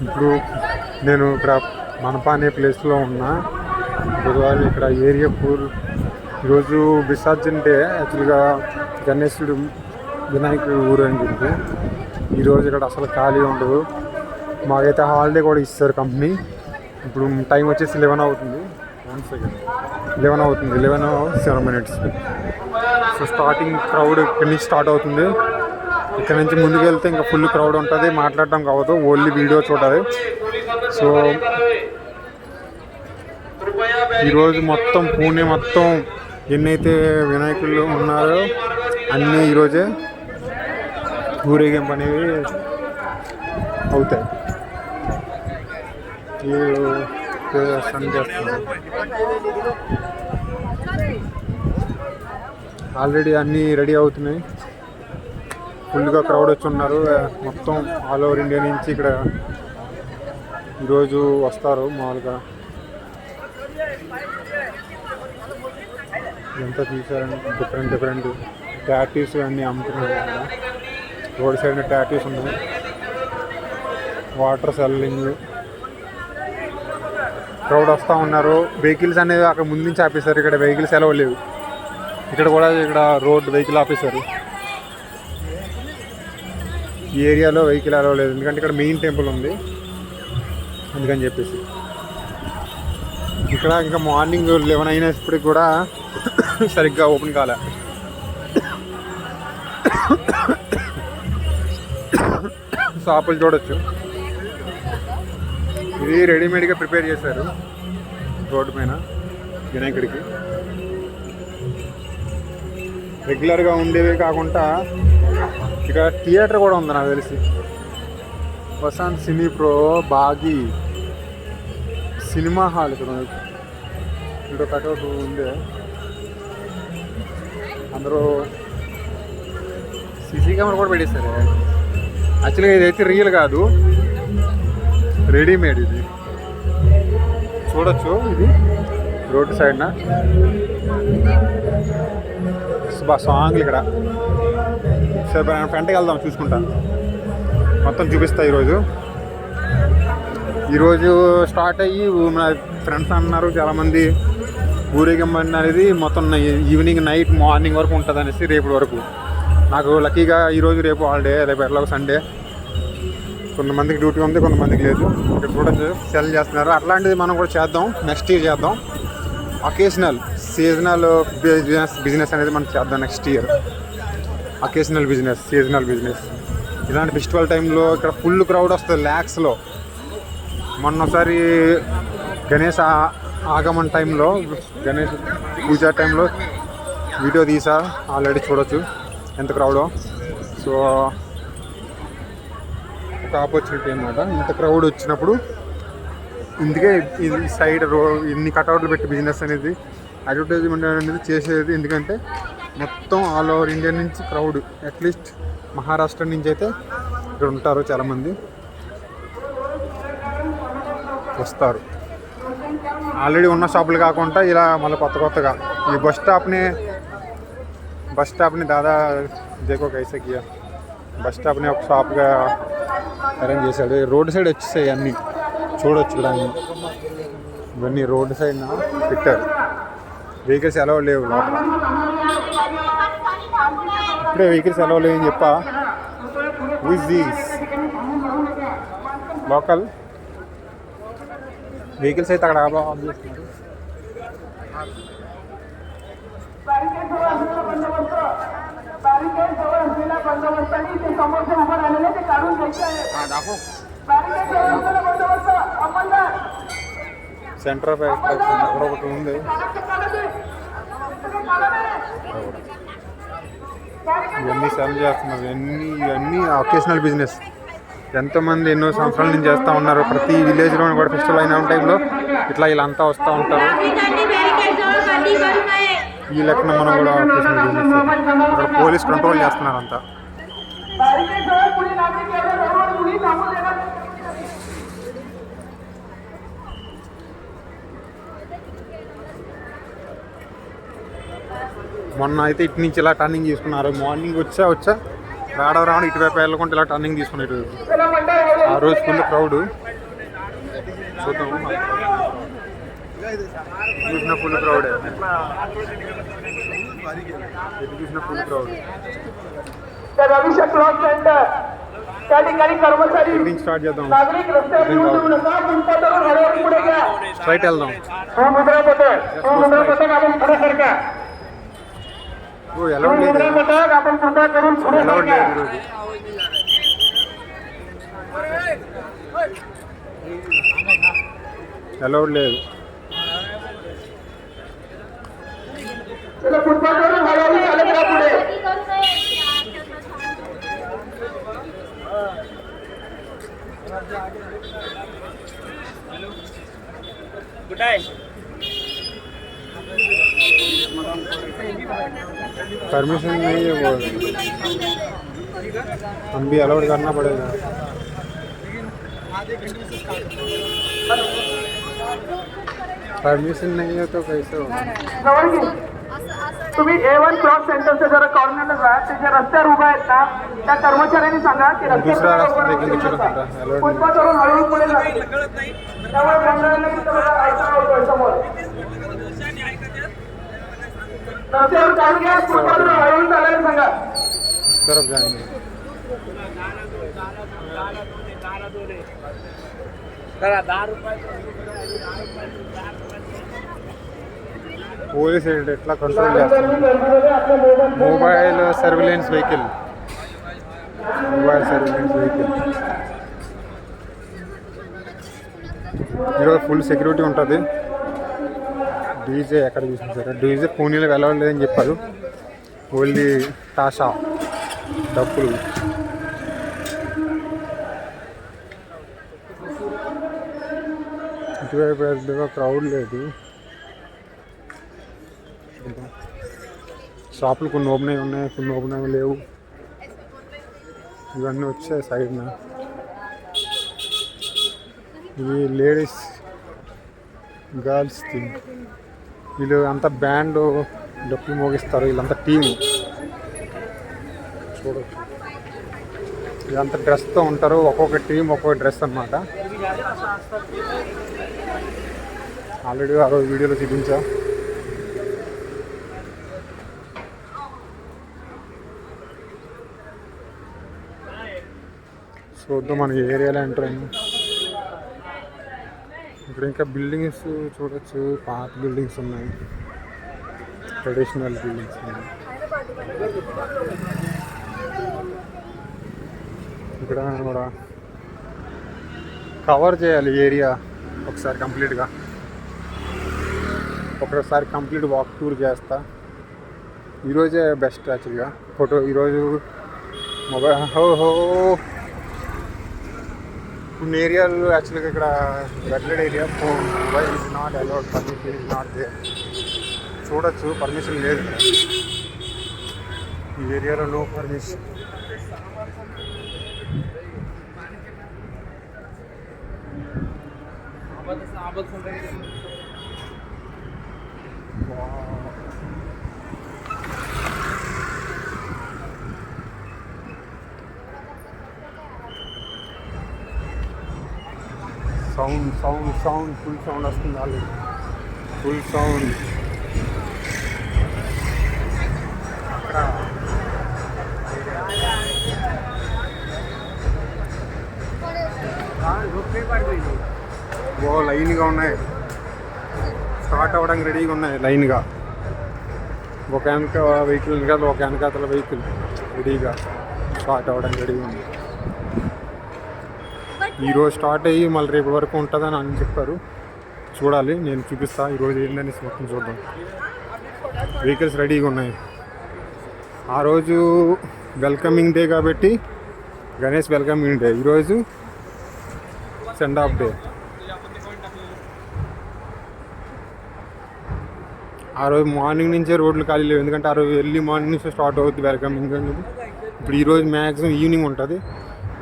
ఇప్పుడు నేను ఇక్కడ మనపా అనే ప్లేస్లో ఉన్నా. బుధవారం ఇక్కడ ఏరియా పూర్ ఈరోజు విసర్జన డే. యాక్చువల్గా గణేశుడు వినాయకుడు ఊరేగింపు. ఈరోజు ఇక్కడ అసలు ఖాళీ ఉండదు. మాకైతే హాలిడే కూడా ఇస్తారు కంపెనీ. ఇప్పుడు టైం వచ్చేసి 11 అవుతుంది. 11 అవుతుంది, 11:07. సో స్టార్టింగ్ క్రౌడ్ ఇక్కడి నుంచి స్టార్ట్ అవుతుంది. ఇక్కడ నుంచి ముందుకు వెళ్తే ఇంకా ఫుల్ క్రౌడ్ ఉంటుంది. మాట్లాడడం కావద్దు, ఓన్లీ వీడియో చూడాలి. సో ఈరోజు మొత్తం పూణే మొత్తం ఎన్నైతే వినాయకులు ఉన్నారో అన్నీ ఈరోజే ఊరేగింపు అనేవి అవుతాయి. ఆల్రెడీ అన్నీ రెడీ అవుతున్నాయి. ఫుల్గా క్రౌడ్ వచ్చి ఉన్నారు. మొత్తం ఆల్ ఓవర్ ఇండియా నుంచి ఇక్కడ ఈరోజు వస్తారు. మామూలుగా ఎంత చూసారని డిఫరెంట్ టాటూస్ అన్నీ అమ్ముతున్నారు. రోడ్ సైడ్ టాటూస్ ఉన్నాయి. వాటర్ సెల్లింగ్, క్రౌడ్ వస్తూ ఉన్నారు. వెహికల్స్ అనేవి అక్కడ ముందు నుంచి ఆపేశారు. ఇక్కడ వెహికల్స్ ఎలా లేవు. ఇక్కడ కూడా ఇక్కడ రోడ్ వెహికల్ ఆపేశారు. ఈ ఏరియాలో వెహికల్ అలవ్ లేదు, ఎందుకంటే ఇక్కడ మెయిన్ టెంపుల్ ఉంది అందుకని చెప్పేసి. ఇక్కడ ఇంకా మార్నింగ్ 11 అయినప్పటికి కూడా సరిగ్గా ఓపెన్ కాలే. షాపులు చూడొచ్చు. ఇది రెడీమేడ్గా ప్రిపేర్ చేశారు రోడ్డు పైన వినాయకుడికి. రెగ్యులర్గా ఉండేవే కాకుండా ఇక్కడ థియేటర్ కూడా ఉంది నాకు తెలిసి. వసంత్ సినీ ప్రో బాగి సినిమా హాల్ ఇక్కడ ఇంకో కటౌట్ ఉంది. అందరూ సీసీ కెమెరా కూడా పెట్టేస్తారు. యాక్చువల్గా ఇదైతే రియల్ కాదు, రెడీమేడ్. ఇది చూడొచ్చు. ఇది రోడ్డు సైడ్న సాంగ్లు ఇక్కడ. సరే ఫ్రంట్కి వెళ్దాం, చూసుకుంటా మొత్తం చూపిస్తా. ఈరోజు స్టార్ట్ అయ్యి మన ఫ్రెండ్స్ అన్నారు చాలామంది ఊరేగింపు అనేది మొత్తం ఈవినింగ్ నైట్ మార్నింగ్ వరకు ఉంటుంది అనేసి. రేపు వరకు నాకు లక్కీగా ఈరోజు రేపు హాలిడే, రేపు ఎట్లాగో సండే. కొంతమందికి డ్యూటీ ఉంది, కొంతమందికి లేదు. ఇక్కడ చూడొచ్చు సెల్ చేస్తున్నారు. అట్లాంటిది మనం కూడా చేద్దాం, నెక్స్ట్ ఇయర్ చేద్దాం. అకేషనల్ సీజనల్ బిజినెస్ అనేది మనం చేద్దాం next year. Occasional business, seasonal business. ఇలాంటి ఫెస్టివల్ టైంలో ఇక్కడ ఫుల్ క్రౌడ్ వస్తుంది ల్యాక్స్లో. మొన్నసారి గణేష్ ఆగమన టైంలో, గణేష్ పూజ టైంలో వీడియో తీసా, ఆల్రెడీ చూడొచ్చు ఎంత క్రౌడో. సో ఒక ఆపర్చునిటీ అన్నమాట. ఇంత క్రౌడ్ వచ్చినప్పుడు ఇందుకే ఇది సైడ్ ఇన్ని కటౌట్లు పెట్టి బిజినెస్ అనేది, అడ్వర్టైజ్మెంట్ అనేది చేసేది. ఎందుకంటే మొత్తం ఆల్ ఓవర్ ఇండియా నుంచి క్రౌడ్, అట్లీస్ట్ మహారాష్ట్ర నుంచి అయితే ఇక్కడ ఉంటారు చాలామంది, వస్తారు. ఆల్రెడీ ఉన్న షాపులు కాకుండా ఇలా మళ్ళీ కొత్తగా ఈ బస్ స్టాప్ని దాదా దేకో కైసే కియా. బస్ స్టాప్ని ఒక షాప్గా అరేంజ్ చేశాడు. రోడ్ సైడ్ వచ్చేసాయి అన్నీ చూడొచ్చు. ఇక్కడ ఇవన్నీ రోడ్ సైడ్ పెట్టారు. వెహికల్స్ ఎలా లేవు లోపల. ఇప్పుడే వెహికల్స్ ఎలా లేవు అని చెప్పా. విజ్ దీస్ లోకల్ వెహికల్స్ అయితే అక్కడ ఆఫ్ చేస్తున్నారు. సెంటర్ ఆఫ్ అట్రాక్షన్ అక్కడ ఒకటి ఉంది. ఇవన్నీ సెల్ చేస్తున్నారు. ఇవన్నీ ఒకేషనల్ బిజినెస్. ఎంతోమంది ఎన్నో సంవత్సరాల నుంచి చేస్తూ ఉన్నారు. ప్రతి విలేజ్లో కూడా ఫెస్టివల్ అయిన టైంలో ఇట్లా వీళ్ళంతా వస్తూ ఉంటారు. ఈ లెక్కన మనం కూడా ఒకేషనల్ బిజినెస్. ఇక్కడ పోలీస్ కంట్రోల్ చేస్తున్నారు అంతా. మొన్న అయితే ఇటు నుంచి ఇలా టర్నింగ్ తీసుకున్నారు. మార్నింగ్ వచ్చా రావడం ఇటువైపు వెళ్ళకుండా ఇలా టర్నింగ్ తీసుకున్నారు. ఆ రోజు ఫుల్ క్రౌడ్ చూద్దాం. చూసిన ఫుల్ క్రౌడ్ స్టార్ట్ చేద్దాం. స్ట్రైట్ వెళ్దాం. అలౌడ్ లేదు. परमिशन नहीं है वो, हम भी अलाउड करना पड़ेगा. परमिशन नहीं है तो कैसे होगा. तुम्ही A1 क्रॉस सेंटरचे जरा कॉर्नरला जा. ते जे रस्त्यावर उभा आहेत ना त्या कर्मचाऱ्यांनी सांगा की दुसरा रस्ता देखील फुटपाथवरून हळूहळू पुढे जा. त्यामुळे मंडळांना तिथं बघा ऐका होतोय समोर रस्त्यावर चालू घ्या. फुटपाथवरून हळूहळू चालायला सांगा. तरफ जाएंगे. పోలీస్ ఎట్లా కంట్రోల్ చేస్తారు. మొబైల్ సర్విలెన్స్ వెహికల్ ఈరోజు ఫుల్ సెక్యూరిటీ ఉంటుంది. డీజే ఎక్కడ చూసించారు. డీజే పూణేలో వెళ్ళలేదని చెప్పారు. ఓన్లీ టాషా డప్పులు. ఇటువైపు పెద్దగా క్రౌడ్ లేదు. షాపులు కొన్ని ఓపెన్ అయి ఉన్నాయి, కొన్ని ఓపెన్ అయి లేవు. ఇవన్నీ వచ్చాయి సైడ్న. ఇవి లేడీస్ గర్ల్స్ థింగ్. వీళ్ళు అంతా బ్యాండ్ డప్పులు మోగిస్తారు. వీళ్ళంతా టీము చూడవచ్చు. ఇదంతా డ్రెస్తో ఉంటారు. ఒక్కొక్క టీం ఒక్కొక్క డ్రెస్ అన్నమాట. ఆల్రెడీ ఆ రోజు వీడియోలో చూపించా. చూద్దాం మన ఏరియాలో ఎంటర్ అయింది. ఇక్కడ ఇంకా బిల్డింగ్స్ చూడొచ్చు. పాత బిల్డింగ్స్ ఉన్నాయి, ట్రెడిషనల్ బిల్డింగ్స్ ఉన్నాయి. ఇక్కడ కూడా కవర్ చేయాలి ఏరియా ఒకసారి కంప్లీట్గా. ఒకసారి కంప్లీట్ వాక్ టూర్ చేస్తా. ఈరోజే బెస్ట్ యాక్చువల్గా ఫోటో. ఈరోజు మొబైల్ కొన్ని ఏరియాలు యాక్చువల్గా ఇక్కడ regular area mobile is not allowed, permission is not there. చూడొచ్చు, పర్మిషన్ లేదు ఈ ఏరియాలో. No permission. Sound full sound వస్తుంది. Already full sound. అక్కడ లైన్గా ఉన్నాయి. స్టార్ట్ అవ్వడానికి రెడీగా ఉన్నాయి లైన్గా. ఒక వెనక వెహికల్ కాదు, ఒక వెనకాతల వెహికల్ రెడీగా స్టార్ట్ అవ్వడానికి రెడీగా ఉంది. ఈరోజు స్టార్ట్ అయ్యి మళ్ళీ రేపు వరకు ఉంటుందని అని చెప్పారు. చూడాలి, నేను చూపిస్తా ఈరోజు ఏందని మొత్తం చూద్దాం. వెహికల్స్ రెడీగా ఉన్నాయి. ఆ రోజు వెల్కమింగ్ డే కాబట్టి గణేష్ వెల్కమింగ్ డే. ఈరోజు సెండ్ ఆఫ్ డే. ఆ రోజు మార్నింగ్ నుంచే రోడ్లు ఖాళీ లేవు, ఎందుకంటే ఆ రోజు ఎర్లీ మార్నింగ్ నుంచి స్టార్ట్ అవుతుంది వెల్కమింగ్ అనేది. ఇప్పుడు ఈరోజు మ్యాక్సిమం ఈవినింగ్ ఉంటుంది.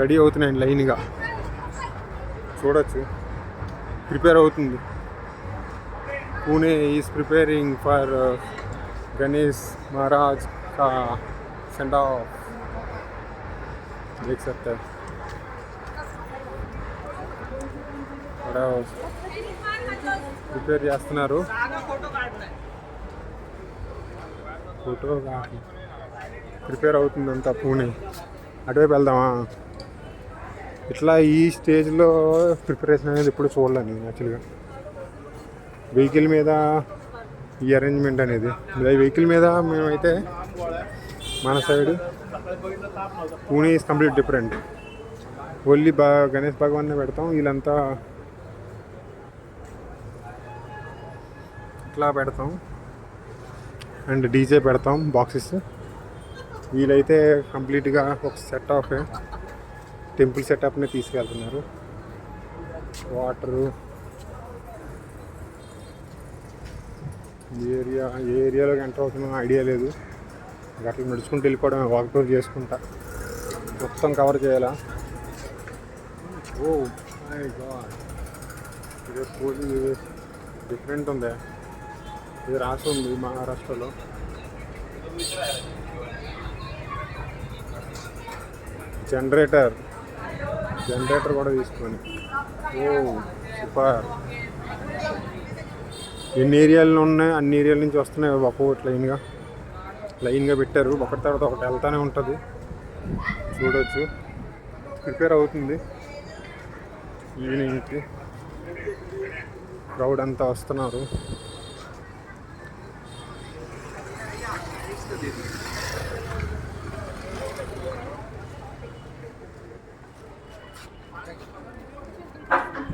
రెడీ అవుతున్నాయండి లైన్గా. చూడొచ్చు, ప్రిపేర్ అవుతుంది. Pune is preparing for Ganesh Maharaj का सेंड ऑफ देख सकते हैं। ప్రిపేర్ చేస్తున్నారు ఫోటో ప్రిపేర్ అవుతుందంతా పూణే అటువైపు వెళ్దామా. ఇట్లా ఈ స్టేజ్లో ప్రిపరేషన్ అనేది ఎప్పుడు చూడలేదు నేను యాక్చువల్గా. వెహికల్ మీద ఈ అరేంజ్మెంట్ అనేది వెహికల్ మీద మేమైతే మన side Pune is complete different. Only Ganesh భగవాన్నే పెడతాం. వీళ్ళంతా ఇట్లా పెడతాం అండ్ డీజే పెడతాం బాక్సెస్. వీళ్ళైతే కంప్లీట్గా ఒక సెట్ ఆఫ్ టెంపుల్ సెటప్ని తీసుకెళ్తున్నారు. వాటరు ఏ ఏరియాలోకి ఎంటర్ అవుతుందో ఐడియా లేదు. అట్లా నడుచుకుంటూ వెళ్ళిపోవడం, వాక్ టూర్ చేసుకుంటా మొత్తం కవర్ చేయాలా. ఓ మై గాడ్, ఇది పూరి డిఫరెంట్ ఉంది. ఇది రాసి ఉంది మహారాష్ట్రలో. జనరేటర్ కూడా తీసుకొని ఓ సూపర్. ఎన్ని ఏరియాల్లో ఉన్నాయి అన్ని ఏరియాల నుంచి వస్తున్నాయి ఒక్కొక్కటి లైన్గా పెట్టారు. ఒకటి తర్వాత ఒకటి వెళ్తూనే ఉంటుంది. చూడవచ్చు ప్రిపేర్ అవుతుంది. ఈవినింగ్కి క్రౌడ్ అంతా వస్తున్నారు.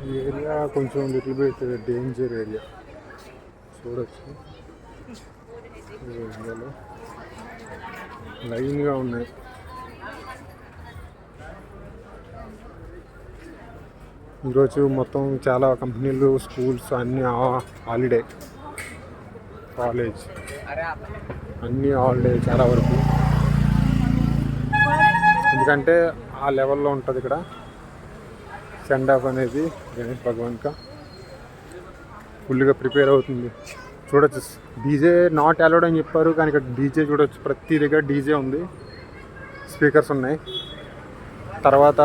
ఈ ఏరియా కొంచెం లిటిల్ బిట్ డేంజర్ ఏరియా. చూడవచ్చు ఈ ఏరియాలో లైన్గా ఉన్నాయి. ఈరోజు మొత్తం చాలా కంపెనీలు, స్కూల్స్ అన్నీ హాలిడే, కాలేజ్ అన్నీ హాలిడే చాలా వరకు. ఎందుకంటే ఆ లెవెల్లో ఉంటుంది ఇక్కడ సెండ్ ఆఫ్ అనేది. గణేష్ భగవాన్కా ఫుల్గా ప్రిపేర్ అవుతుంది. చూడొచ్చు డీజే నాట్ అలౌడ్ అని చెప్పారు, కానీ ఇక్కడ డీజే చూడొచ్చు. ప్రతి దగ్గర డీజే ఉంది, స్పీకర్స్ ఉన్నాయి. తర్వాత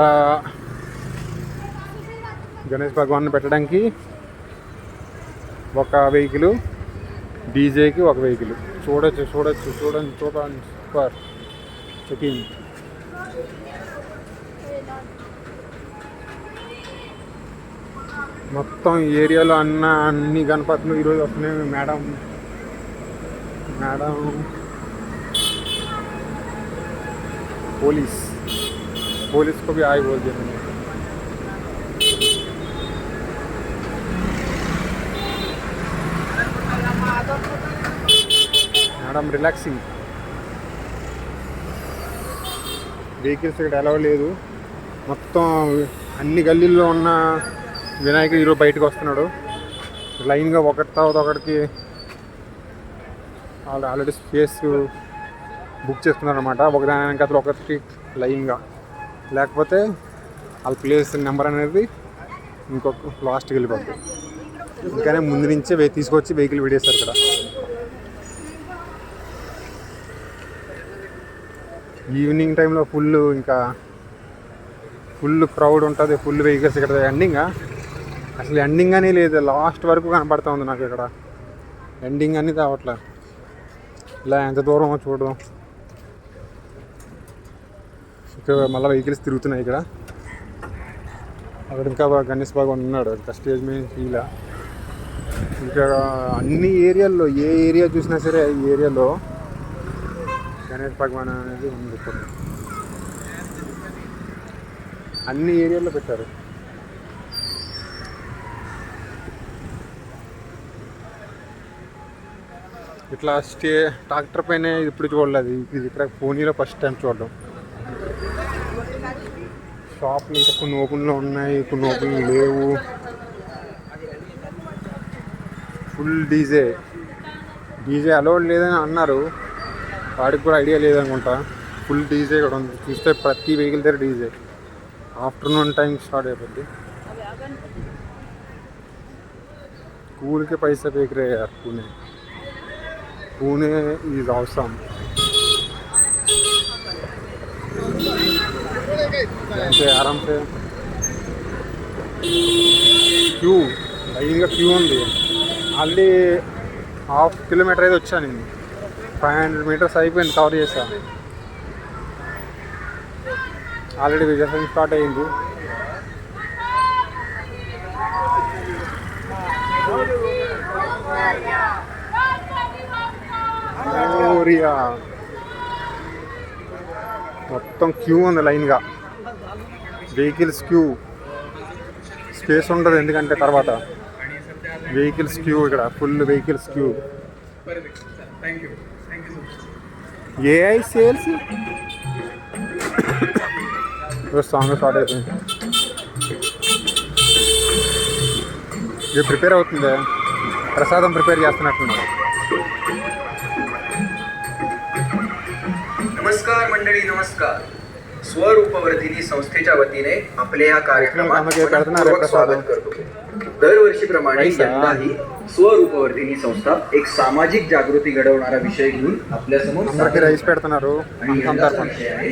గణేష్ భగవాన్ని పెట్టడానికి ఒక వెహికల్, డీజేకి ఒక వెహికల్. చూడండి సూపర్ చెకింగ్. మొత్తం ఏరియాలో అన్ని గణపతులు ఈరోజు వస్తున్నాయి. మేడం पुलिस को भी आई बोल दिया मैंने. Madam relaxing. వెహికల్స్ ఇక్కడ అలౌ లేదు. మొత్తం అన్ని గల్లీల్లో ఉన్న వినాయకుడు ఈరోజు బయటకు వస్తున్నాడు. లైన్గా ఒకటి తర్వాత ఒకటికి వాళ్ళు ఆల్రెడీ స్పేస్ బుక్ చేసుకున్నారు అనమాట. ఒకదాని వెనకాల ఒకటి లైన్గా, లేకపోతే వాళ్ళ ప్లేస్ నెంబర్ అనేది ఇంకొక లాస్ట్కి వెళ్ళిపోతుంది. ఇంకానే ముందు నుంచే తీసుకొచ్చి వెహికల్ పెట్టేస్తారు ఇక్కడ. ఈవినింగ్ టైంలో ఫుల్ క్రౌడ్ ఉంటుంది, ఫుల్ వెహికల్స్. ఇక్కడ అసలు ఎండింగ్ అని లేదు, లాస్ట్ వరకు కనపడుతూ ఉంది నాకు ఇక్కడ. ఎండింగ్ అని రావట్లే. ఇలా ఎంత దూరం చూడడం. ఇక్కడ మళ్ళీ వెహికల్స్ తిరుగుతున్నాయి ఇక్కడ. అక్కడ ఇంకా గణేష్ భగవాన్ ఉన్నాడు ఇంకా స్టేజ్ మీద. ఇలా ఇంకా అన్ని ఏరియాల్లో ఏ ఏరియా చూసినా సరే ఈ ఏరియాలో గణేష్ భగవాన్ అనేది ఉంది. ఇప్పుడు అన్ని ఏరియాల్లో పెట్టారు. ఇట్లా ట్రాక్టర్ పైన ఇప్పుడు చూడలేదు. ఇది ఇక్కడ పూణేలో ఫస్ట్ టైం చూడడం. షాప్లు ఇంకా కొన్ని ఓపెన్లో ఉన్నాయి, కొన్ని ఓపెన్ లేవు. ఫుల్ డీజే అలౌడ్ లేదని అన్నారు. వాడికి కూడా ఐడియా లేదనుకుంటా. ఫుల్ డీజే కూడా ఉంది. చూస్తే ప్రతి వెహికల్ దగ్గర డీజే. ఆఫ్టర్నూన్ టైం స్టార్ట్ అయిపోద్ది. స్కూల్ के पैसे फेंक रहे यार पुणे. పూణే ఈజ్ అవసరం. ఆరామ్సే క్యూ లైన్గా క్యూ ఉంది. ఆల్రెడీ 1/2 కిలోమీటర్ అయితే వచ్చాను నేను. 500 మీటర్స్ అయిపోయింది, కవర్ చేశాను. ఆల్రెడీ విజయసం స్టార్ట్ అయ్యింది. ఓరియా మొత్తం క్యూ ఉంది లైన్గా, వెహికల్స్ క్యూ. స్పేస్ ఉండదు ఎందుకంటే తర్వాత వెహికల్స్ క్యూ, ఇక్కడ full vehicles queue. AI sales song start అయిపోయింది. ఇది ప్రిపేర్ అవుతుంది, ప్రసాదం ప్రిపేర్ చేస్తున్నట్టుంది. नमस्कार मंडळी, नमस्कार. स्वरूपवर्धिनी संस्थेच्या वतीने आपले या कार्यक्रमात मनपूर्वक स्वागत करतो. दरवर्षीप्रमाणे यंदाही स्वरूपवर्धिनी संस्था एक सामाजिक जागृती घडवणारा विषय घेऊन आपल्या समोर అందరికీ రైస్ పెడుతున్నారు. आणि यंदाचा विषय आहे